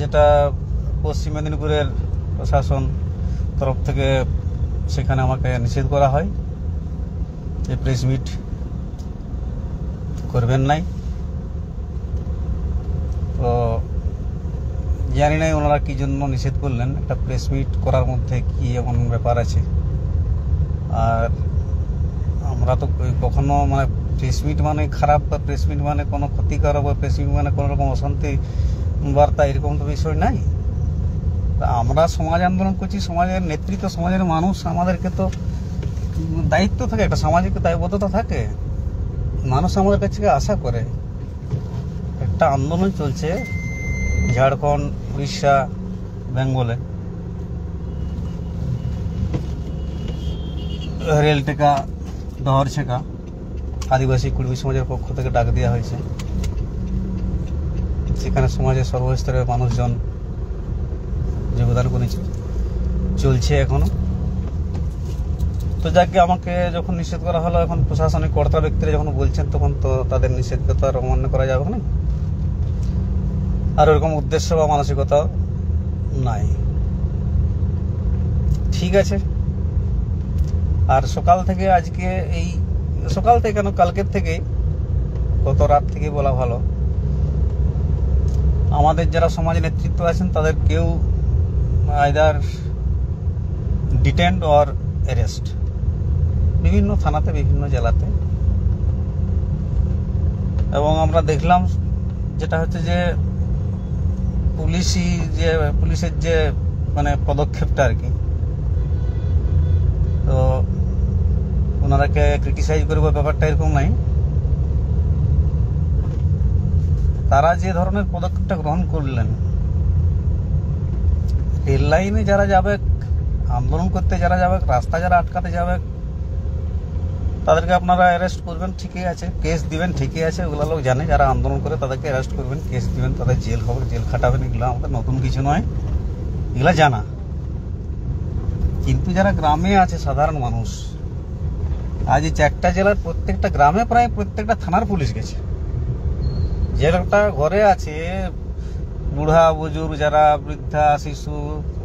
যেটা পশ্চিম মেদিনীপুরের প্রশাসন তরফ থেকে সেখানে আমাকে নিষেধ করা হয় যে প্রেস মিট করবেন নাই। তো জানি নাই ওনারা কি জন্য নিষেধ করলেন, একটা প্রেস মিট করার মধ্যে কি এমন ব্যাপার আছে। আর আমরা তো কখনো মানে প্রেস মিট মানে খারাপ বা প্রেস মিট মানে কোনো ক্ষতিকারক বা প্রেস মিট মানে কোনো রকম অশান্তি বার্তা এরকম তো বিষয় নাই। আমরা সমাজ আন্দোলন করছি, সমাজের নেতৃত্ব, সমাজের মানুষ, আমাদেরকে তো দায়িত্ব থাকে, একটা সামাজিক দায়বদ্ধতা থাকে, মানুষ আমাদের কাছে আশা করে। একটা আন্দোলন চলছে ঝাড়খণ্ড, উড়িষ্যা, বেঙ্গলে, রেল টেকা, ডহর ছেঁকা, আদিবাসী কুর্মী সমাজের পক্ষ থেকে ডাক দেওয়া হয়েছে। সেখানে সমাজের সর্বস্তরের মানুষজন যোগদান করেছে, চলছে এখনো। তো যাকে আমাকে যখন নিষেধ করা হলো, এখন প্রশাসনিক কর্তা ব্যক্তিরা যখন বলছেন, তখন তো তাদের নিষেধকে তো আর অমান্য করা যাবে না। আর ওরকম উদ্দেশ্য বা মানসিকতা নাই, ঠিক আছে। আর সকাল থেকে আজকে, এই সকাল থেকে কেন, কালকের থেকে, গত রাত থেকে বলা ভালো, আমাদের যারা সমাজ নেতৃত্ব আছেন তাদের কেউ আইদার ডিটেন্ড অর অ্যারেস্ট, বিভিন্ন থানাতে, বিভিন্ন জেলাতে। এবং আমরা দেখলাম যেটা হচ্ছে যে পুলিশের যে মানে পদক্ষেপটা আর কি, তো ওনারাকে ক্রিটিসাইজ করবো ব্যাপারটা এরকম নাই। তারা যে ধরনের পদক্ষেপটা গ্রহণ করলেন, রেল লাইনে যারা যাবে, আন্দোলন করতে যারা যাবে, রাস্তা যারা আটকাতে যাবে, তাদেরকে আপনারা অ্যারেস্ট করবেন, ঠিকই আছে, কেস দিবেন, ঠিকই আছে। ওগুলো লোক জানে, যারা আন্দোলন করে তাদেরকে অ্যারেস্ট করবেন, কেস দিবেন, তাদের জেল হবে, জেল খাটাবেন, এগুলো আমাদের নতুন কিছু নয়, এগুলো জানা। কিন্তু যারা গ্রামে আছে, সাধারণ মানুষ, আজ এই 4টা জেলার প্রত্যেকটা গ্রামে প্রায় প্রত্যেকটা থানার পুলিশ গেছে। যে লোকটা ঘরে আছে, বুড়া বুজুর্গ, যারা বৃদ্ধা, শিশু,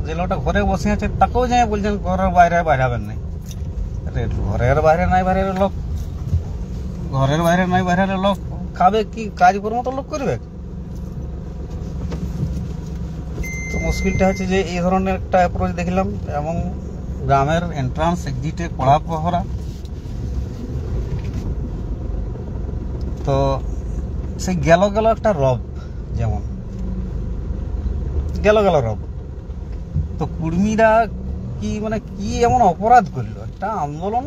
যে লোকটা ঘরে বসে আছে, তাকেও যাই বলছেন ঘরের বাইরে বাইরাবেন নাই। ঘরের বাইরে নাই বাইরের লোক, ঘরের বাইরে নাই বাইরের লোক খাবে কি, কাজকর্ম তো লোক করবে। তো মুশকিলটা হচ্ছে যে এই ধরনের একটা অ্যাপ্রোচ দেখলাম। এবং গ্রামের এন্ট্রান্স এক্সিটে কড়া প্রহরা। তো সেই গেল একটা রব, যেমন গেল রব। তো কুর্মীরা কি মানে কি এমন অপরাধ করলো? একটা আন্দোলন,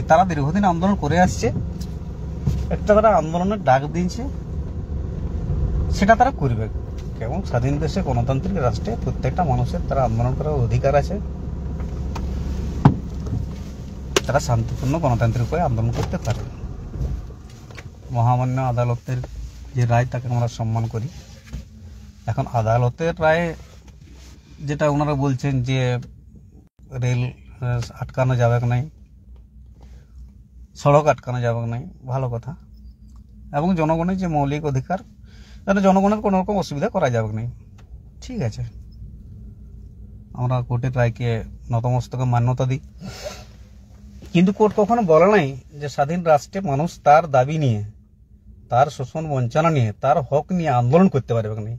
তারা দীর্ঘদিন আন্দোলন করে আসছে, একটা তারা আন্দোলনের ডাক দিয়েছে, সেটা তারা করবে। এবং স্বাধীন দেশে, গণতান্ত্রিক রাষ্ট্রে প্রত্যেকটা মানুষের তারা আন্দোলন করার অধিকার আছে। তারা শান্তিপূর্ণ গণতান্ত্রিক উপায়ে আন্দোলন করতে পারে। মহামান্য আদালতের যে রায়, তাকে আমরা সম্মান করি। এখন আদালতের রায় যেটা ওনারা বলছেন যে রেল আটকানো যাবে নাই, সড়ক আটকানো যাবে নাই, ভালো কথা। এবং জনগণের যে মৌলিক অধিকার, তাহলে জনগণের কোনো রকম অসুবিধা করা যাবে নাই, ঠিক আছে। আমরা কোর্টের রায়কে নতমস্তকে মান্যতা দিই। কিন্তু কোর্ট কখনো বলে নাই যে স্বাধীন রাষ্ট্রে মানুষ তার দাবি নিয়ে, তার শোষণ বঞ্চনা নিয়ে, তার হক নিয়ে আন্দোলন করতে পারবে না,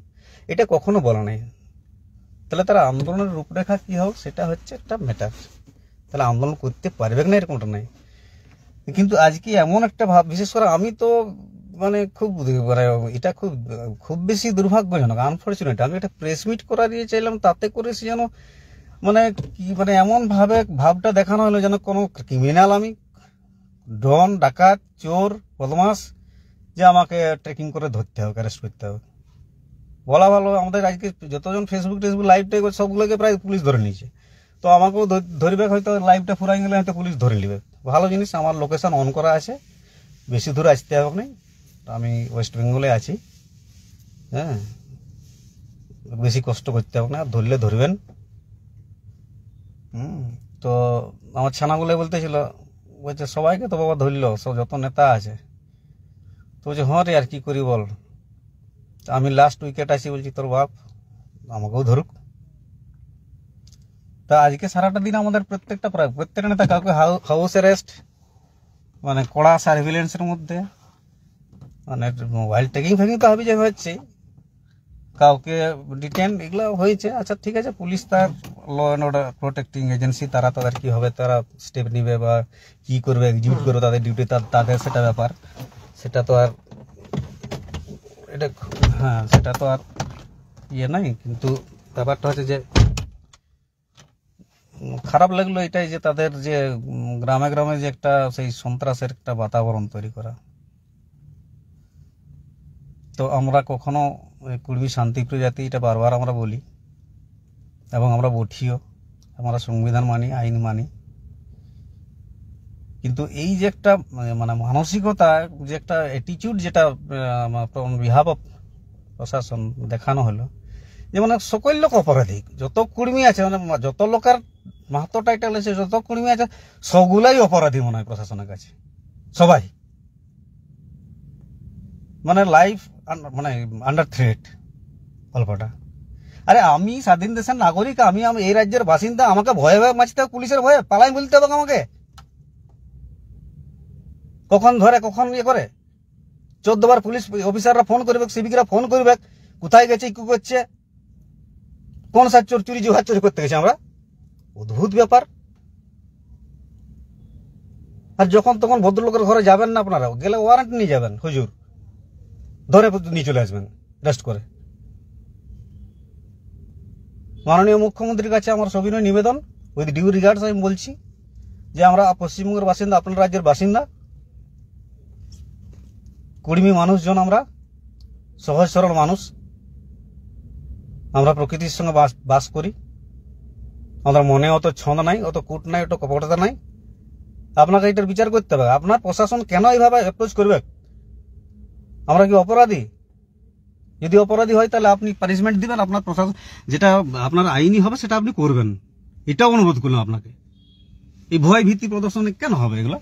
এটা কখনো বলে নাই। তাহলে তারা আন্দোলনের রূপরেখা কি হোক, সেটা হচ্ছে একটা ম্যাটার। তাহলে আন্দোলন করতে পারবে না এরকমটা নাই। কিন্তু আজকে এমন একটা ভাব, বিশেষ করে আমি তো মানে খুব মানে এটা খুব বেশি দুর্ভাগ্যজনক, আনফর্চুনেট। আমি একটা প্রেস মিট করা দিয়ে চাইলাম, তাতে করে সে যেন মানে কি মানে এমন ভাবটা দেখানো হলো যেন কোনো ক্রিমিনাল, আমি ডন, ডাকাত, চোর, বদমাস, যে আমাকে ট্রেকিং করে ধরতে হবে, অ্যারেস্ট করতে হবে। বলা ভালো, আমাদের আজকে যতজন ফেসবুক লাইভটা সবগুলোকে প্রায় পুলিশ ধরে নিয়েছে। তো আমাকেও ধরবে, হয়তো লাইভটা ফুরাই গেলে হয়তো পুলিশ ধরে নেবে। ভালো জিনিস, আমার লোকেশন অন করা আছে, বেশি দূরে আসতে হবে না। আমি ওয়েস্ট বেঙ্গলে আছি, হ্যাঁ, বেশি কষ্ট করতে হবে না, ধরলে ধরবেন। তো আমার ছানাগুলো বলতেছিল, বলছে সবাইকে তো বাবা ধরল, সব যত নেতা আছে। তো বলছে হ্যাঁ রে, আর কি করি বল। আমি লাস্ট উইকেট আছি, বলছি তোর বাপ, আমাকেও ধরুক। তা আজকে সারাটা দিন আমাদের প্রত্যেকটা নেতা কাউকে হাউস অ্যারেস্ট, মানে কড়া সার্ভিলেন্সের মধ্যে, মানে মোবাইল টেকিং ফেকিং তো হাবি যে হচ্ছে, কাউকে ডিটেন এগুলো হয়েছে। আচ্ছা ঠিক আছে, পুলিশ তার law and order protecting agency, তারা তাদের কি হবে, তারা স্টেপ নিবে বা কি করবে, এক্সিকিউট করবে তাদের ডিউটি, তাদের সেটা ব্যাপার, সেটা তো আর এটা, হ্যাঁ সেটা তো আর ইয়ে নাই। কিন্তু ব্যাপারটা হচ্ছে যে খারাপ লাগলো এটাই যে তাদের যে গ্রামে গ্রামে যে একটা সেই সন্ত্রাসের একটা বাতাবরণ তৈরি করা। তো আমরা কখনো কুর্মী শান্তিপ্রিয় জাতি, এটা বারবার আমরা বলি এবং আমরা বঠিও, আমরা সংবিধান মানি, আইন মানি। কিন্তু এই যে একটা মানে মানসিকতা, যে একটা অ্যাটিটিউড, যেটা বিহাভ অফ প্রশাসন দেখানো হলো, যে মানে সকল লোক অপরাধী, যত কুর্মী আছে, মানে যত লোকের মাহাতো টাইটেল আছে, যত কুর্মী আছে, সবগুলাই অপরাধী মনে হয় প্রশাসনের কাছে, সবাই। মানে লাইফ মানে আন্ডার থ্রেট গল্পটা। আরে আমি স্বাধীন দেশের নাগরিক, আমি এই রাজ্যের বাসিন্দা, আমাকে ভয়ে ভয়ে বাঁচতে হবে, পুলিশের ভয়ে পালাই বলতে হবে আমাকে? কখন ধরে কখন ইয়ে করে, 14 বার পুলিশ অফিসাররা ফোন করবে, সিভিকরা ফোন করবে, কোথায় গেছে, কি করছে, কোন সার চুরি জুহার চুরি করতে গেছে আমরা? অদ্ভুত ব্যাপার। আর যখন তখন ভদ্রলোকের ঘরে যাবেন না আপনারা, গেলে ওয়ারেন্ট নিয়ে যাবেন, হুজুর ধরে নিয়ে চলে আসবেন রেস্ট করে। মাননীয় মুখ্যমন্ত্রীর কাছে আমার সবিনয় নিবেদন, উইথ ডিউ রিগার্ডস আমি বলছি যে আমরা পশ্চিমবঙ্গের বাসিন্দা, আপনার রাজ্যের বাসিন্দা, কুর্মী মানুষজন, আমরা সহজ সরল মানুষ, আমরা প্রকৃতির সঙ্গে বাস করি, আমাদের মনে অত ছন্দ নাই, অত কূট নাই, অত কপটতা নাই। আপনাকে এটার বিচার করতে হবে, আপনার প্রশাসন কেন এইভাবে অ্যাপ্রোচ করবে? আমরা কি অপরাধী? যদি অপরাধী হয় তাহলে আপনি পানিশমেন্ট দিবেন, আপনার প্রশাসন যেটা আপনার আইনি হবে সেটা আপনি করবেন, এটাও অনুরোধ করলাম আপনাকে। এই ভয় ভীতি প্রদর্শনে কেন হবে এগুলো?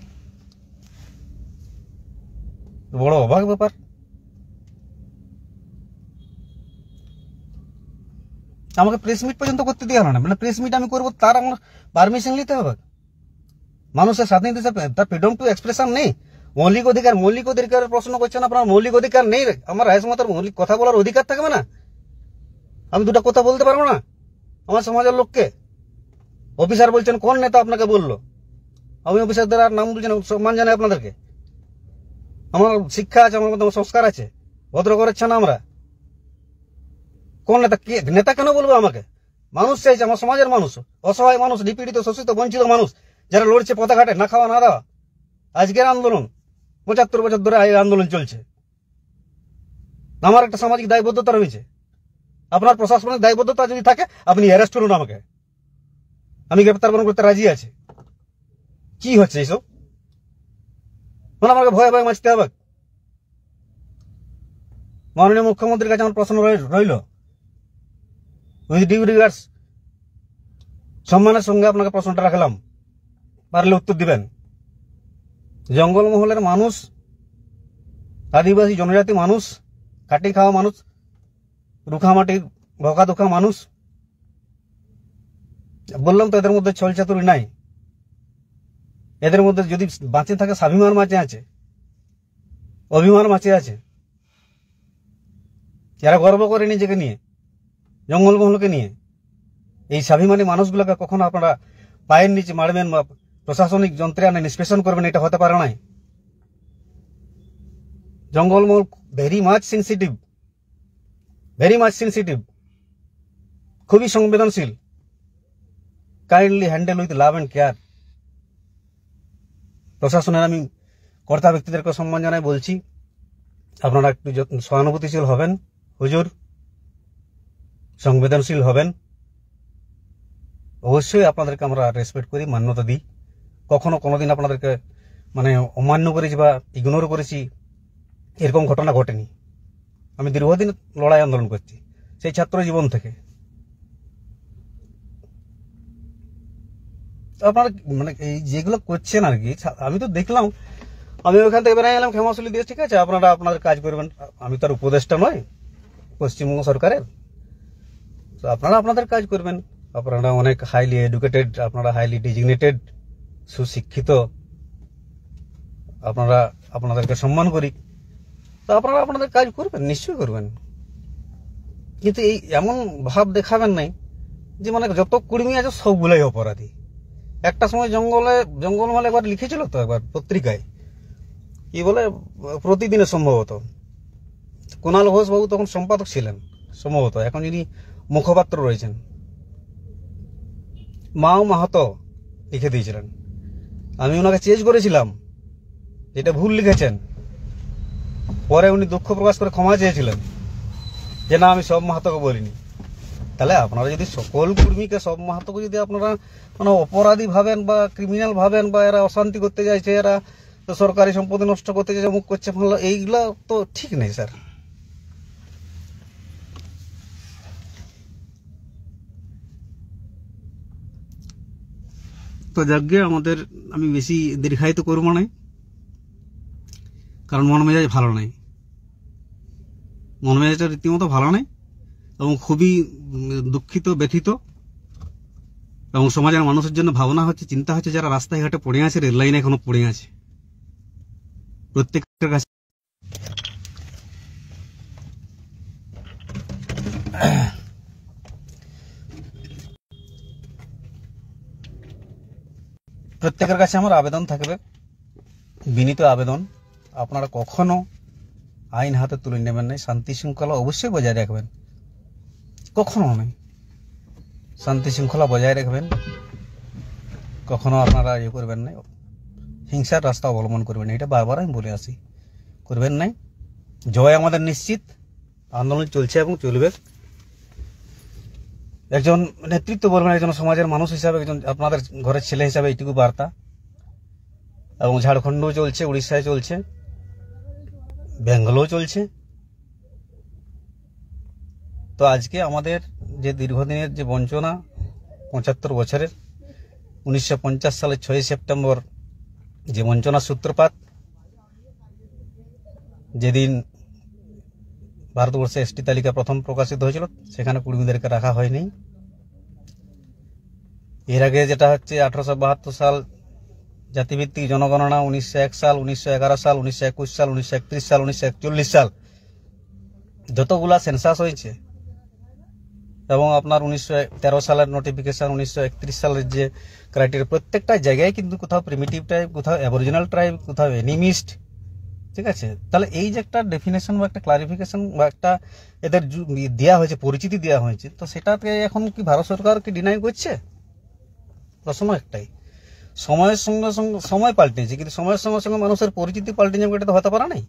বড় অবাক ব্যাপার। আমাকে প্রেস মিট পর্যন্ত করতে দেওয়া হলো না, মানে প্রেস মিট আমি করবো তার আমার পারমিশন নিতে হবে? মানুষের স্বাধীন দেশে তার ফ্রিডম টু এক্সপ্রেশন নেই, মৌলিক অধিকারের প্রশ্ন করছেন আপনার, মৌলিক অধিকার নেই? আমার রায়সমাতার মৌলিক কথা বলার অধিকার থাকবে না? আমি দুটা কথা বলতে পারবো না আমার সমাজের লোককে? অফিসার বলছেন, কোন নেতা আপনাকে বললো? আমি অফিসারদের আর নাম বলছেন, সম্মান জানাই আপনাদেরকে। আমার শিক্ষা আছে, আমার মধ্যে সংস্কার আছে, ভদ্র করেছে না আমরা। কোন নেতা, নেতা কেন বলবো আমাকে? মানুষ চাইছে, আমার সমাজের মানুষ, অসহায় মানুষ, নিপীড়িত, শোষিত, বঞ্চিত মানুষ, যারা লড়ছে পথঘাটে, না খাওয়া না দেওয়া। আজকের আন্দোলন 75 বছর ধরে এই আন্দোলন চলছে। আমার একটা সামাজিক দায়বদ্ধতা রয়েছে, আপনার প্রশাসনিক দায়বদ্ধতা যদি থাকে আপনি অ্যারেস্ট করুন আমাকে, আমি গ্রেপ্তার করতে রাজি আছি। কি হচ্ছে এইসব? মানে আমাকে ভয়ে ভয়ে বাঁচতে হবে? মাননীয় মুখ্যমন্ত্রীর কাছে আমার প্রশ্ন রইল, উইথ ডিউ রিগার্ডস, সম্মানের সঙ্গে আপনাকে প্রশ্নটা রাখলাম, পারলে উত্তর দিবেন। জঙ্গলমহলের মানুষ, আদিবাসী জনজাতি মানুষ, কাটি খাওয়া মানুষ, রুখামাটির ভকা দুখা মানুষ, বললাম তো এদের মধ্যে ছল চাতুরি নাই। এদের মধ্যে যদি বাঁচে থাকে স্বাভিমান বাঁচে আছে, অভিমান বাঁচে আছে। যারা গর্ব করে নিজেকে নিয়ে, জঙ্গলমহলকে নিয়ে, এই স্বাভিমানী মানুষগুলোকে কখনো আপনারা পায়ের নিচে মারবেন বা প্রশাসনিক যন্ত্রে আনে নিষ্পেষণ করবেন, এটা হতে পারে নাই। জঙ্গলমহল ভেরি মাচ সেন্সিটিভ, খুবই সংবেদনশীল। Kindly handle with love and care. প্রশাসনের আমি কর্তা ব্যক্তিদেরকে সম্মান জানাই বলছি, আপনারা একটু সহানুভূতিশীল হবেন হুজুর, সংবেদনশীল হবেন। অবশ্যই আপনাদেরকে আমরা রেসপেক্ট করি, মান্যতা দিই। কখনো কোনোদিন আপনাদেরকে মানে অমান্য করেছি বা ইগনোর করেছি এরকম ঘটনা ঘটেনি। আমি দীর্ঘদিন লড়াই আন্দোলন করছি, সেই ছাত্র জীবন থেকে। আপনারা মানে এই যেগুলো করছেন আর কি, আমি তো দেখলাম, আমি ওখান থেকে বেরিয়ে এলাম ক্ষমাশুলি দিয়ে, ঠিক আছে আপনারা আপনাদের কাজ করবেন, আমি তো আর উপদেষ্টা নয় পশ্চিমবঙ্গ সরকারের। তো আপনারা আপনাদের কাজ করবেন। আপনারা অনেক হাইলি এডুকেটেড, আপনারা হাইলি ডিজিগনেটেড, সুশিক্ষিত, আপনারা আপনাদেরকে সম্মান করি। তো আপনারা আপনাদের কাজ করবেন, নিশ্চয়ই করবেন, কিন্তু এই এমন ভাব দেখাবেন নাই যে মানে যত কুর্মী আছে সবগুলাই অপরাধী। একটা সময় জঙ্গলমহল একবার লিখেছিল তো, একবার পত্রিকায়, কি বলে, প্রতিদিনে সম্ভবত, কুণাল ঘোষ বাবু তখন সম্পাদক ছিলেন সম্ভবত, এখন যিনি মুখপাত্র রয়েছেন, মাও মাহাতো লিখে দিয়েছিলেন। আমি ওনাকে চেঞ্জ করেছিলাম, এটা ভুল লিখেছেন। পরে উনি দুঃখ প্রকাশ করে ক্ষমা চেয়েছিলেন যে না, আমি সব মাহাতোকে বলিনি। তাহলে আপনারা যদি সকল কর্মীকে, সব মাহাতোকে যদি আপনারা মানে অপরাধী ভাবেন বা ক্রিমিনাল ভাবেন, বা এরা অশান্তি করতে চাইছে, এরা সরকারি সম্পত্তি নষ্ট করতে চাইছে, মুখ করছে, এইগুলা তো ঠিক নেই স্যার। তো যাকে আমাদের, আমি বেশি দীর্ঘায়িত করবো না, কারণ মন মেজাজ ভালো নাই, মন মেজাজটা রীতিমতো ভালো নাই, এবং খুবই দুঃখিত, ব্যথিত, এবং সমাজের মানুষের জন্য ভাবনা হচ্ছে, চিন্তা হচ্ছে, যারা রাস্তায় ঘাটে পড়ে আছে, রেল লাইনে এখনো পড়ে আছে, প্রত্যেকের কাছে আমার আবেদন থাকবে, বিনীত আবেদন, আপনারা কখনো আইন হাতে তুলে নেবেন না, শান্তি শৃঙ্খলা অবশ্যই বজায় রাখবেন, কখনো নয়, শান্তি শৃঙ্খলা বজায় রাখবেন, কখনো আপনারা ইয়ে করবেন না, হিংসার রাস্তা অবলম্বন করবেন না, এটা বারবার আমি বলে আসি, করবেন নাই। জয় আমাদের নিশ্চিত, আন্দোলন চলছে এবং চলবে। একজন নেতৃত্ব বলবেন, একজন সমাজের মানুষ হিসাবে, একজন আপনাদের ঘরের ছেলে হিসাবে এইটুকু বার্তা। এবং ঝাড়খণ্ডও চলছে, উড়িষ্যায় চলছে, বেঙ্গলেও চলছে। তো আজকে আমাদের যে দীর্ঘদিনের যে বঞ্চনা, ৭৫ বছরের, ১৯৫০ সালের ৬ সেপ্টেম্বর যে বঞ্চনার সূত্রপাত, যেদিন ভারতবর্ষে এসটি তালিকা প্রথম প্রকাশিত হয়েছিল, সেখানে কুর্মীদেরকে রাখা হয়নি। এর আগে যেটা হচ্ছে ১৮৭২ সাল জাতিভিত্তিক জনগণনা, ১৯০১ সাল, ১৯১১ সাল, ১৯২১ সাল, ১৯৩১ সাল, ১৯৪১ সাল, যতগুলা সেন্সাস হয়েছে, এবং আপনার ১৯১৩ সালের নোটিফিকেশন, ১৯৩১ সালের যে ক্রাইটেরিয়া, প্রত্যেকটা জায়গায় কিন্তু কোথাও প্রিমিটিভ ট্রাইব, কোথাও অ্যাবরিজিনাল ট্রাইব, কোথাও এনিমিস্ট, ঠিক আছে। তাহলে এই যে একটা ডেফিনেশন বা একটা ক্লারিফিকেশন বা একটা এদের দেওয়া হয়েছে, পরিচিতি দেওয়া হয়েছে, তো সেটাকে এখন কি ভারত সরকার কি ডিনাই করছে? প্রশ্ন একটাই, সময়ের সঙ্গে সঙ্গে সময় পাল্টেছে, কিন্তু সময়ের সঙ্গে সঙ্গে মানুষের পরিচিতি পাল্টে যাবে, এটা তো হতে পারে নাই।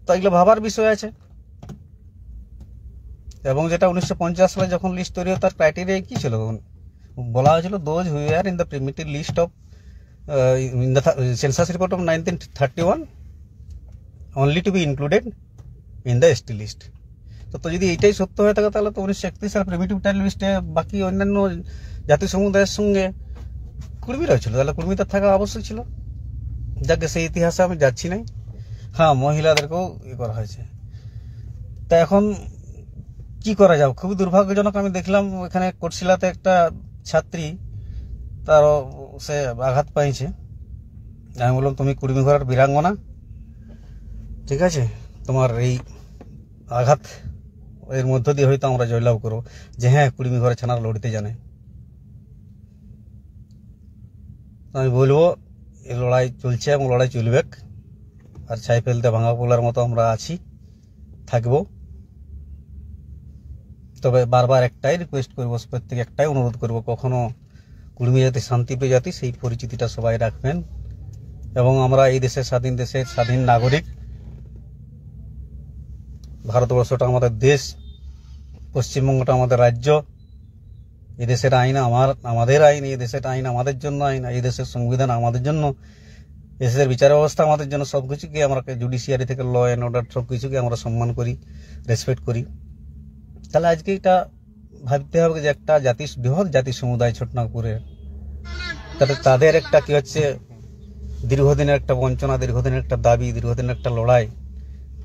তো এগুলো ভাবার বিষয় আছে। এবং যেটা ১৯৫০ সালে যখন লিস্ট তৈরি হয়, তার ক্রাইটেরিয়া কি ছিল? বলা হয়েছিল, those who are in the primitive list of in the census report of 1931 only to be included in the ST list। তো যদি এইটাই সত্য হয়ে থাকে, তাহলে তো ১৯৩১ সাল প্রিমিটিভ টাইল লিস্টে বাকি অন্যান্য জাতি সমুদায়ের সঙ্গে কুর্মীরা ছিল, তাহলে কুর্মীটা থাকা আবশ্যক ছিল। যাকে সেই ইতিহাসে আমি যাচ্ছি নাই। হ্যাঁ, মহিলাদেরকেও করা হয়েছে। তা এখন কি করা যাবে? খুবই দুর্ভাগ্যজনক, আমি দেখলাম এখানে কোটশিলাতে একটা ছাত্রী, তারও সে আঘাত পাইছে। আমি বললাম, তুমি কুর্মী ঘরের বীরাঙ্গনা, ঠিক আছে, তোমার এই আঘাত এর মধ্য দিয়ে হয়তো আমরা জয়লাভ করবো যে হ্যাঁ, কুর্মী ঘরে ছানার লড়তে জানে। আমি বলবো, এই লড়াই চলছে এবং লড়াই চলবে, আর ছাই ফেলতে ভাঙা পোলার মতো আমরা আছি, থাকবো। তবে বারবার একটাই রিকোয়েস্ট করবো, প্রত্যেকে একটাই অনুরোধ করবো, কখনো কুর্মী জাতি শান্তিপ্রিয় জাতি, সেই পরিচিতিটা সবাই রাখবেন। এবং আমরা এই দেশের স্বাধীন নাগরিক, ভারতবর্ষটা আমাদের দেশ, পশ্চিমবঙ্গটা আমাদের রাজ্য, এই দেশের আইন আমাদের আইন, এই দেশের আইন আমাদের জন্য আইন, এই দেশের সংবিধান আমাদের জন্য, দেশের বিচার ব্যবস্থা আমাদের জন্য। সবকিছুকে আমরা, জুডিশিয়ারি থেকে ল অ্যান্ড অর্ডার, সবকিছুকে আমরা সম্মান করি, রেসপেক্ট করি। তাহলে আজকে এটা ভাবতে হবে যে একটা বৃহৎ জাতি সমুদায় ছোটনাগপুরের, তাতে তাদের একটা কি হচ্ছে, দীর্ঘদিনের একটা বঞ্চনা, দীর্ঘদিনের একটা দাবি, দীর্ঘদিনের একটা লড়াই।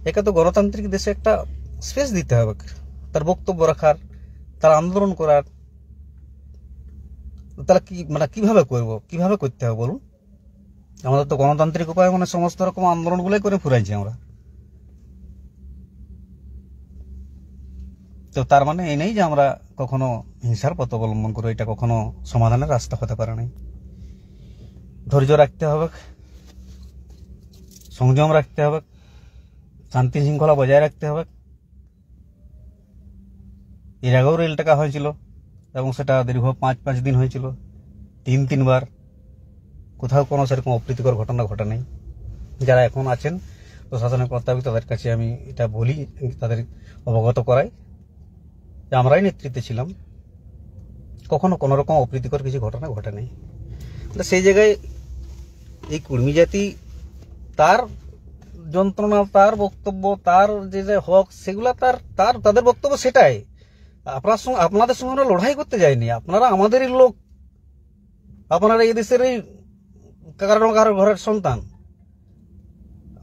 একে তো গণতান্ত্রিক দেশে একটা স্পেস দিতে হবে, তার বক্তব্য রাখার, তার আন্দোলন করার। তাহলে কি মানে কিভাবে করবো, কিভাবে করতে হবে বলুন? আমাদের তো গণতান্ত্রিক উপায় মানে সমস্ত রকম আন্দোলনগুলোই করে ফুরাইছি আমরা। তো তার মানে এই নেই যে আমরা কখনো হিংসার পথ অবলম্বন করবো, এটা কখনো সমাধানের রাস্তা হতে পারে নাই। ধৈর্য রাখতে হবে, সংযম রাখতে হবে, শান্তি শৃঙ্খলা বজায় রাখতে হবে। এর আগেও রেল টাকা হয়েছিল এবং সেটা দীর্ঘ 5 দিন হয়েছিল, 3 বার। কোথাও কোনো সেরকম অপ্রীতিকর ঘটনা ঘটে নাই। যারা এখন আছেন প্রশাসনের কর্তাবি, তাদের কাছে আমি এটা বলি, তাদের অবগত করাই যে আমরাই নেতৃত্বে ছিলাম, কখনো কোনো রকম অপ্রীতিকর কিছু ঘটনা ঘটে নাই। সেই জায়গায় এই কুর্মী জাতি, তার যন্ত্রণা, তার বক্তব্য, তার যে হক, সেগুলা তাদের বক্তব্য সেটাই। আপনাদের সঙ্গে আমরা লড়াই করতে যাইনি, আপনারা আমাদেরই লোক, আপনারা এই দেশের কারো কারো ঘরের সন্তান,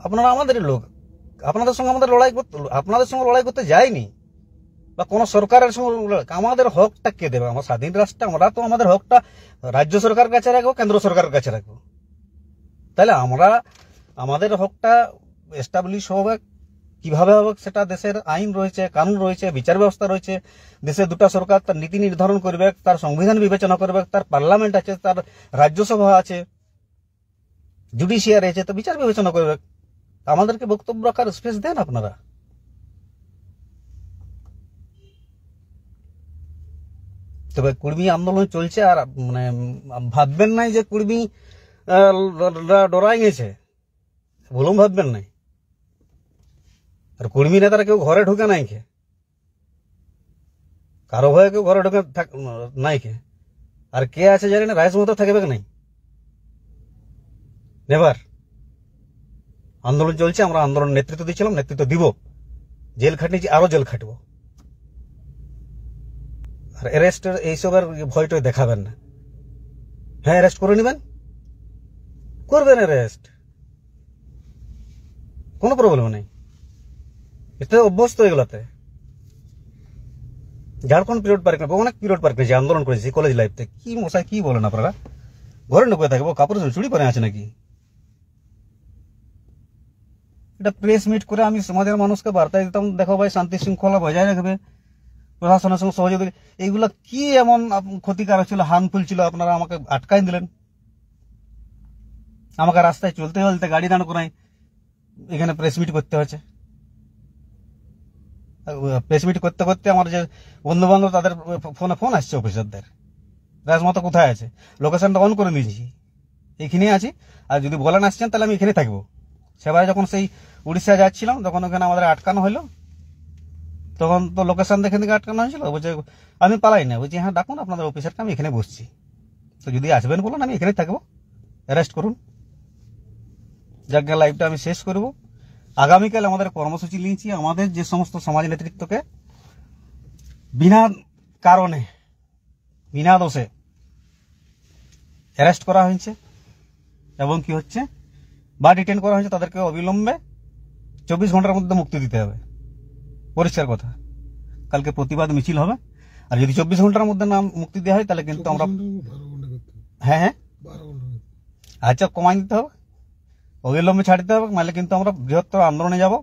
আপনারা আমাদেরই লোক। আপনাদের সঙ্গে লড়াই করতে যাইনি, বা কোন সরকারের সঙ্গে। আমাদের হকটা কে দেবে? আমার স্বাধীন রাষ্ট্রে আমরা তো আমাদের হকটা রাজ্য সরকারের কাছে রাখবো, কেন্দ্র সরকারের কাছে রাখবো। তাহলে আমরা আমাদের হকটা এস্টাবলিশ হবে কিভাবে হবে? সেটা দেশের আইন রয়েছে, কানুন রয়েছে, বিচার ব্যবস্থা রয়েছে। দেশে দুটা সরকার তার নীতি নির্ধারণ করবে, তার সংবিধান বিবেচনা করবে, তার পার্লামেন্ট আছে, তার রাজ্যসভা আছে, জুডিশিয়ারি আছে, তো বিচার বিবেচনা করবে। আমাদেরকে বক্তব্য রাখার স্পেস দেন আপনারা। তবে কুর্মী আন্দোলন চলছে, আর মানে ভাববেন নাই যে কুর্মী ডরাই গেছে, ভুলুম ভাববেন নাই। আর কুর্মী নেতারা কেউ ঘরে ঢুকে নাই খে, কারো ভয়ে কেউ ঘরে ঢুকে নাই খে। আর কে আছে জানি না, রাইস মতো থাকবে নাই, নেভার। আন্দোলন চলছে, আমরা আন্দোলন নেতৃত্ব দিচ্ছিলাম, নেতৃত্ব দিব, জেল খাটিয়েছি, আরো জেল খাটবো। আর অ্যারেস্টের এইসবের ভয়টা দেখাবেন না। হ্যাঁ, অ্যারেস্ট করে নেবেন, করবেন অ্যারেস্ট, কোনো প্রবলেম নেই। এটা অভ্যস্ত এগুলাতে। ঝাড়খণ্ড পিরিয়ড পার্ক না, অনেক পিরিয়ড পার্ক যে আন্দোলন করেছি কলেজ লাইফতে। কি মশাই কি বলেন আপনারা? ঘরে ঢুকে থাকবো, কাপড় চুড়ি পরে আছে নাকি? এটা প্রেস মিট করে আমি সমাজের মানুষকে বার্তা দিতাম, দেখো ভাই, শান্তি শৃঙ্খলা বজায় রাখবে, প্রশাসনের সঙ্গে সহযোগিতা। এইগুলা কি এমন ক্ষতিকারক ছিল, হার্মফুল ছিল, আপনারা আমাকে আটকাই দিলেন। আমাকে রাস্তায় চলতে চলতে গাড়ি দাঁড় করাই এখানে প্রেস মিট করতে হচ্ছে। প্রেস মিট করতে করতে আমার যে বন্ধু বান্ধব, তাদের ফোন আসছে অফিসারদের, রাজমতো কোথায় আছে, লোকেশনটা অন করে নিয়েছি, এখানেই আছি, আর যদি বলেন আসছেন তাহলে আমি এখানে থাকবো। সেবারে যখন সেই উড়িষ্যা যাচ্ছিলাম, তখন ওখানে আমাদের আটকানো হলো, তখন তো লোকেশন দেখে দিকে আটকানো হয়েছিল। বলছে আমি পালাই না, বলছি হ্যাঁ ডাকুন আপনাদের অফিসারকে, আমি এখানে বসছি, তো যদি আসবেন বলুন, আমি এখানে থাকবো, অ্যারেস্ট করুন। যাকে লাইভটা আমি শেষ করব। আগামীকাল আমাদের কর্মসূচি নিয়েছি, আমাদের যে সমস্ত সমাজ নেতৃত্বকে বিনা কারণে, বিনা দোষে অ্যারেস্ট করা হয়েছে এবং কি হচ্ছে বা ডিটেন করা হয়েছে, তাদেরকে অবিলম্বে 24 ঘন্টার মধ্যে মুক্তি দিতে হবে। পরিষ্কার কথা। কালকে প্রতিবাদ মিছিল হবে, আর যদি 24 ঘন্টার মধ্যে না মুক্তি দেওয়া হয় তাহলে কিন্তু আমরা হ্যাঁ আচ্ছা কমাই দিতে হবে, অবিলম্বে ছাড় দিতে হবে, নাহলে কিন্তু আমরা বৃহত্তর আন্দোলনে যাব।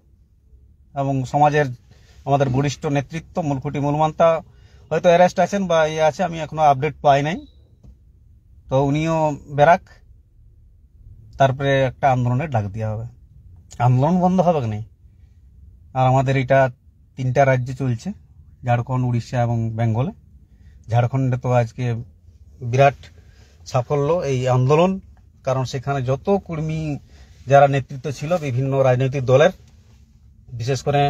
এবং সমাজের আমাদের বরিষ্ঠ নেতৃত্ব, মূলখুঁটি মূলমান্তা হয়তো অ্যারেস্ট আছেন বা ইয়ে আছে, আমি এখনো আপডেট পাই নাই, তো উনিও বেরাক, তারপরে একটা আন্দোলনের ডাক দেওয়া হবে। আন্দোলন বন্ধ হবে না। আর আমাদের এটা 3টা রাজ্যে চলছে, ঝাড়খণ্ড, উড়িষ্যা এবং বেঙ্গলে। ঝাড়খণ্ডে তো আজকে বিরাট সাফল্য এই আন্দোলন, কারণ সেখানে যত কর্মী যারা নেতৃত্ব ছিল বিভিন্ন রাজনৈতিক দলের, বিশেষ করে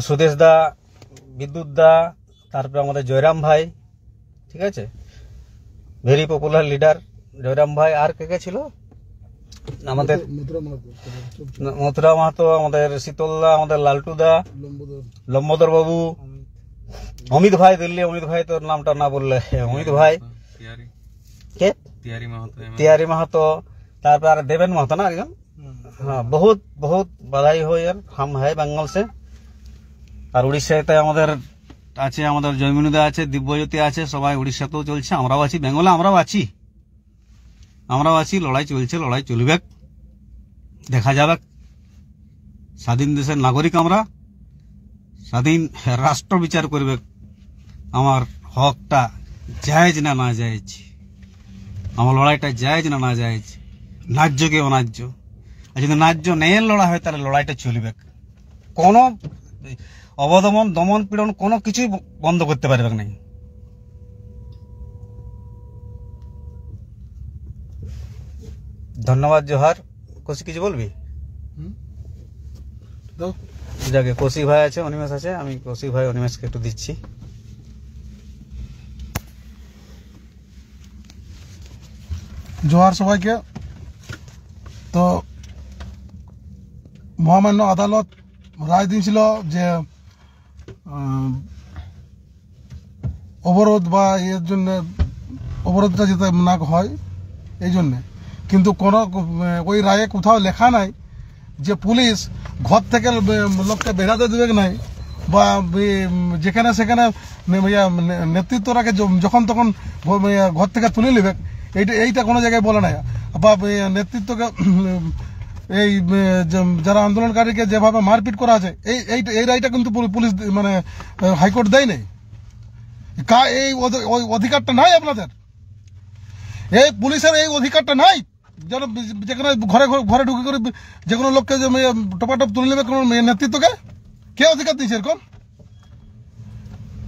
সুদেশ দা, বিদ্যুৎ দা, তারপরে আমাদের জয়রাম ভাই, ঠিক আছে, ভেরি পপুলার লিডার জয়রাম ভাই, আর কে কে ছিল আমাদের, মথুরা মাহাতো, আমাদের শীতলদা, আমাদের লালটুদা, লম্বোদর বাবু, অমিত ভাই, দিল্লি অমিত ভাই, তোর নামটা না বললে, অমিত ভাই, কে तिहारी महतो, तारपर देवेन महतो ना एकजन। हाँ, बहुत बहुत बधाई हो यार, हम है बंगाल से। আর উড়িষ্যাতে আমাদের আছে, আমাদের জয়মিনুদা আছে, দিব্যজ্যোতি আছে, সবাই উড়িষ্যাতেও চলছে, আমরাও আছি, বেঙ্গলে আমরাও আছি, লড়াই চলছে, লড়াই চলবে, দেখা যাবে। স্বাধীন দেশের নাগরিক আমরা, স্বাধীন রাষ্ট্র বিচার করবে আমার হকটা জায়েজ না না জায়েজ, আমার লড়াইটা জায়েজ না না জায়েজ, ন্যায্য কি অন্যায্য। আর যদি ন্যায্য ন্যায়ের লড়াই হয় তাহলে লড়াইটা চলবে, কোনো অবদমন দমন পীড়ন কোনো কিছুই বন্ধ করতে পারবে না। ধন্যবাদ। জোহার। কোশি কিছু বলবি? যাকে কৌশিক ভাই আছে, অনিমেষ আছে, আমি কৌশিক ভাই অনিমেষকে একটু দিচ্ছি। জোহার সবাইকে। তো মহামান্য আদালত রায় দিয়েছিল যে অবরোধ বা এর জন্য অবরোধটা যাতে না হয় এই জন্যে, কিন্তু কোনো ওই রায়ে কোথাও লেখা নাই যে পুলিশ ঘর থেকে লোককে বেরাতে দেবে নাই, বা যেখানে সেখানে নেতৃত্বটাকে যখন তখন ঘর থেকে তুলে নেবে, এইটা কোনো জায়গায় বলে নাই। বা নেতৃত্বকে এই যারা আন্দোলনকারীকে যেভাবে মারপিট করা আছে এই রায়টা কিন্তু পুলিশ মানে হাইকোর্ট দেয় নাই। এই অধিকারটা নাই আপনাদের, এই পুলিশের এই অধিকারটা নাই যেন যেখানে ঘরে ঘরে ঢুকে করে যে কোনো লোককে টপাটপ তুলে নেবে কোনো নেতৃত্বকে। কে অধিকার দিয়েছে এরকম?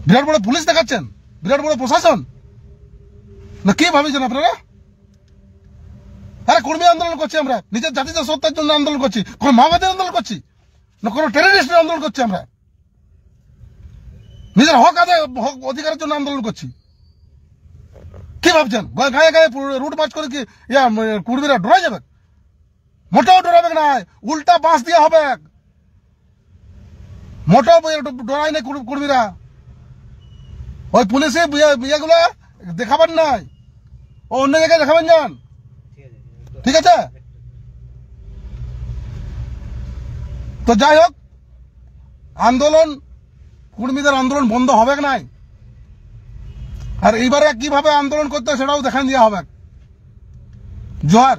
বিরাট বড় পুলিশ দেখাচ্ছেন, বিরাট বড় প্রশাসন, না কি ভাবেছেন আপনারা? আরে কর্মী আন্দোলন করছি আমরা, নিজের জাতির সত্তার জন্য আন্দোলন করছি, কোনো মাওবাদীর আন্দোলন করছি না কোনো টেররিস্টের আন্দোলন করছি, আমরা নিজের হক আদায় হক অধিকারের জন্য আন্দোলন করছি। কি ভাবছেন গায়ে গায়ে রুট মার্চ করে কি কর্মীরা ডরাই যাবে? মোটেও ডরাবে না, উল্টা বাঁশ দিয়ে হবে, মোটেও ডরাই নাই কর্মীরা। ওই পুলিশে ইয়েগুলো দেখাবেন নাই, ও অন্য জায়গায় দেখাবেন যান, ঠিক আছে? তো যাই হোক, আন্দোলন কর্মীদের আন্দোলন বন্ধ হবে নাই, আর এইবারে কিভাবে আন্দোলন করতে সেটাও দেখান দেওয়া হবে। জোহার।